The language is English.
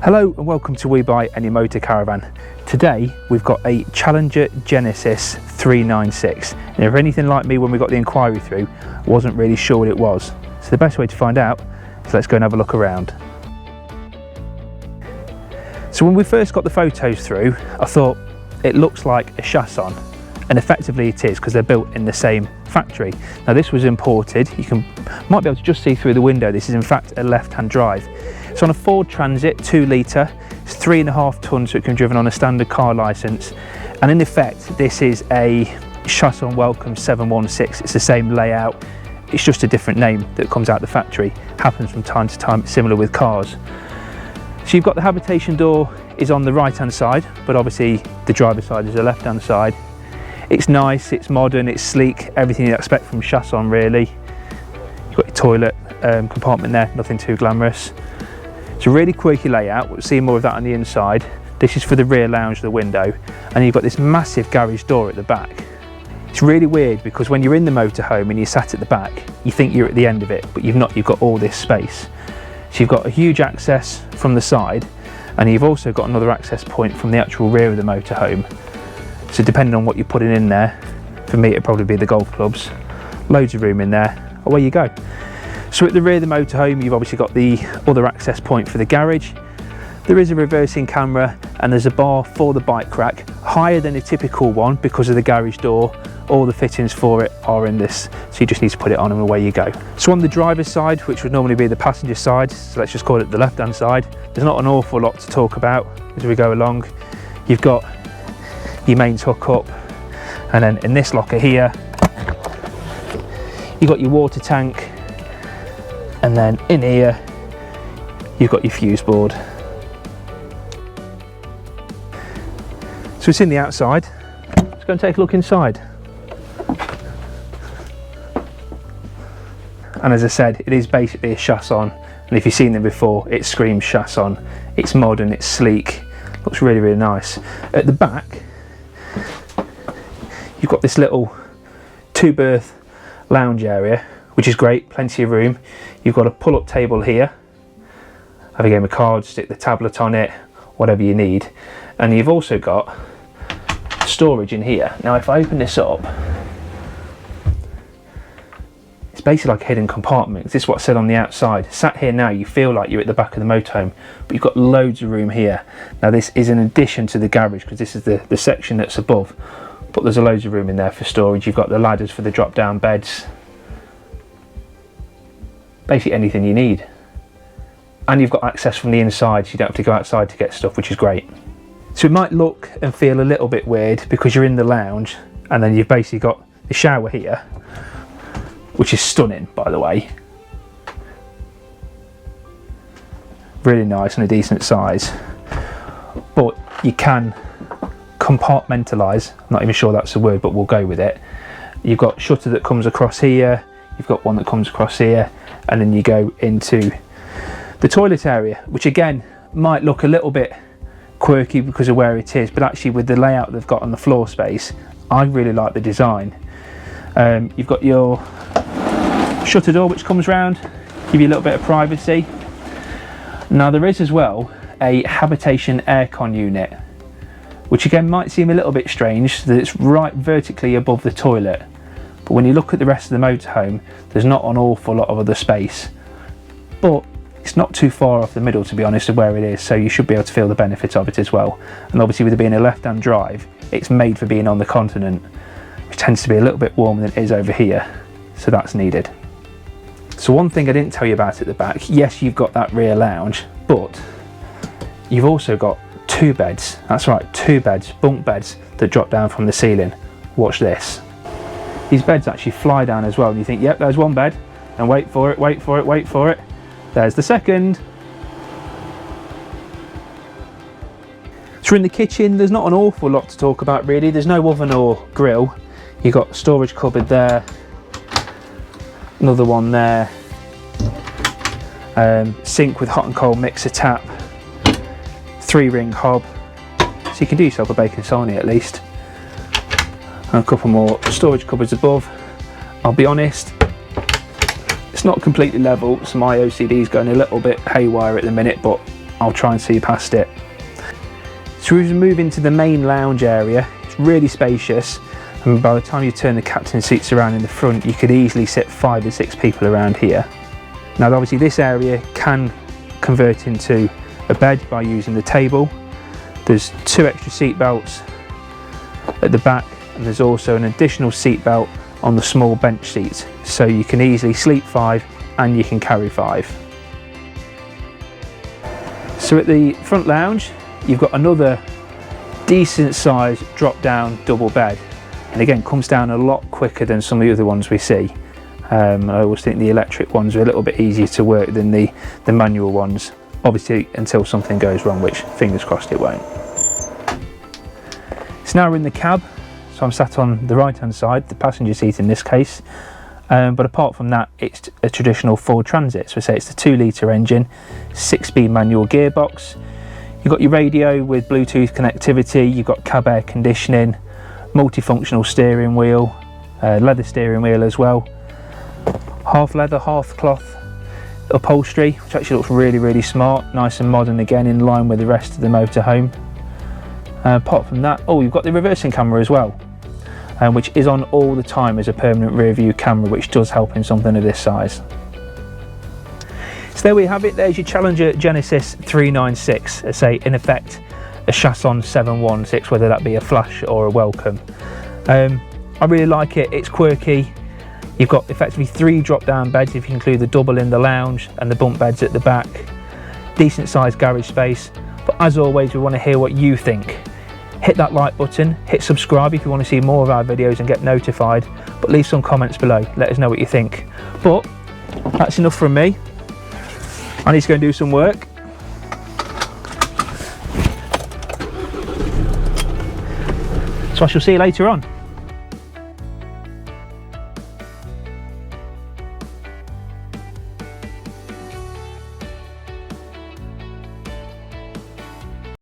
Hello and welcome to We Buy Any Motorcaravan. Today we've got a Challenger Genesis 396. And if anything like me when we got the inquiry through, I wasn't really sure what it was. So the best way to find out is let's go and have a look around. So when we first got the photos through, I thought it looks like a Chausson, and effectively it is because they're built in the same factory. Now this was imported. Might be able to just see through the window. This is in fact a left-hand drive. It's on a Ford Transit 2 litre, it's 3.5 tonnes, so it can be driven on a standard car licence. And in effect, this is a Chausson Welcome 716. It's the same layout, it's just a different name that comes out the factory. Happens from time to time, it's similar with cars. So you've got the habitation door is on the right-hand side, but obviously the driver's side is the left-hand side. It's nice, it's modern, it's sleek, everything you'd expect from Chausson really. You've got your toilet compartment there, nothing too glamorous. It's a really quirky layout. We'll see more of that on the inside. This is for the rear lounge, the window, and you've got this massive garage door at the back. It's really weird because when you're in the motorhome and you're sat at the back, you think you're at the end of it, but you've not. You've got all this space. So you've got a huge access from the side, and you've also got another access point from the actual rear of the motorhome. So depending on what you're putting in there, for me it'd probably be the golf clubs. Loads of room in there. Away you go. So at the rear of the motorhome, you've obviously got the other access point for the garage. There is a reversing camera and there's a bar for the bike rack, higher than a typical one because of the garage door. All the fittings for it are in this, so you just need to put it on and away you go. So on the driver's side, which would normally be the passenger side, so let's just call it the left-hand side, there's not an awful lot to talk about as we go along. You've got your mains hookup, and then in this locker here, you've got your water tank, and then in here you've got your fuse board. So it's in the outside. Let's go and take a look inside. And as I said, it is basically a Chausson, and if you've seen them before, it screams Chausson. It's modern, it's sleek, looks really, really nice. At the back, you've got this little 2-berth lounge area, which is great, plenty of room. You've got a pull-up table here, have a game of cards, stick the tablet on it, whatever you need. And you've also got storage in here. Now if I open this up, it's basically like a hidden compartment. This is what I said on the outside. Sat here now, you feel like you're at the back of the motorhome, but you've got loads of room here. Now this is in addition to the garage, because this is the section that's above, but there's loads of room in there for storage. You've got the ladders for the drop-down beds, basically anything you need. And you've got access from the inside, so you don't have to go outside to get stuff, which is great. So it might look and feel a little bit weird because you're in the lounge and then you've basically got the shower here, which is stunning, by the way. Really nice and a decent size. But you can compartmentalise, I'm not even sure that's a word, but we'll go with it. You've got shutter that comes across here, you've got one that comes across here, and then you go into the toilet area, which again might look a little bit quirky because of where it is, but actually with the layout they've got on the floor space, I really like the design. You've got your shutter door which comes round, give you a little bit of privacy. Now there is as well a habitation aircon unit, which again might seem a little bit strange that it's right vertically above the toilet, but when you look at the rest of the motorhome, there's not an awful lot of other space, but it's not too far off the middle, to be honest, of where it is, so you should be able to feel the benefits of it as well. And obviously with it being a left-hand drive, it's made for being on the continent, which tends to be a little bit warmer than it is over here, so that's needed. So one thing I didn't tell you about at the back, yes, you've got that rear lounge, but you've also got 2 beds. That's right, 2 beds, bunk beds that drop down from the ceiling. Watch this. These beds actually fly down as well, and you think, yep, there's one bed, and wait for it, wait for it, wait for it. There's the second. So in the kitchen, there's not an awful lot to talk about really. There's no oven or grill. You've got storage cupboard there, another one there, sink with hot and cold mixer tap, 3-ring hob, so you can do yourself a bacon sarnie at least, and a couple more storage cupboards above. I'll be honest, it's not completely level, so my OCD is going a little bit haywire at the minute, but I'll try and see past it. So as we move into the main lounge area, it's really spacious, and by the time you turn the captain seats around in the front, you could easily sit 5 or 6 people around here. Now obviously this area can convert into a bed by using the table. There's 2 extra seat belts at the back, and there's also an additional seat belt on the small bench seats, so you can easily sleep 5 and you can carry 5. So at the front lounge, you've got another decent sized drop down double bed, and again comes down a lot quicker than some of the other ones we see. I always think the electric ones are a little bit easier to work than the manual ones, obviously until something goes wrong, which fingers crossed it won't. So now we're in the cab, so I'm sat on the right hand side, the passenger seat in this case, but apart from that it's a traditional Ford Transit. So say it's the 2-litre engine, 6-speed manual gearbox. You've got your radio with Bluetooth connectivity, you've got cab air conditioning, multifunctional steering wheel, leather steering wheel as well, half leather, half cloth upholstery, which actually looks really, really smart, nice and modern, again in line with the rest of the motorhome. Apart from that, oh, you've got the reversing camera as well, which is on all the time as a permanent rear view camera, which does help in something of this size. So there we have it, there's your Challenger Genesis 396, say in effect a Chausson 716, whether that be a flash or a welcome. I really like it, it's quirky. You've got effectively 3 drop down beds if you include the double in the lounge and the bunk beds at the back. Decent sized garage space, but as always we want to hear what you think. Hit that like button, hit subscribe if you want to see more of our videos and get notified, but leave some comments below, let us know what you think. But that's enough from me. I need to go and do some work. So I shall see you later on.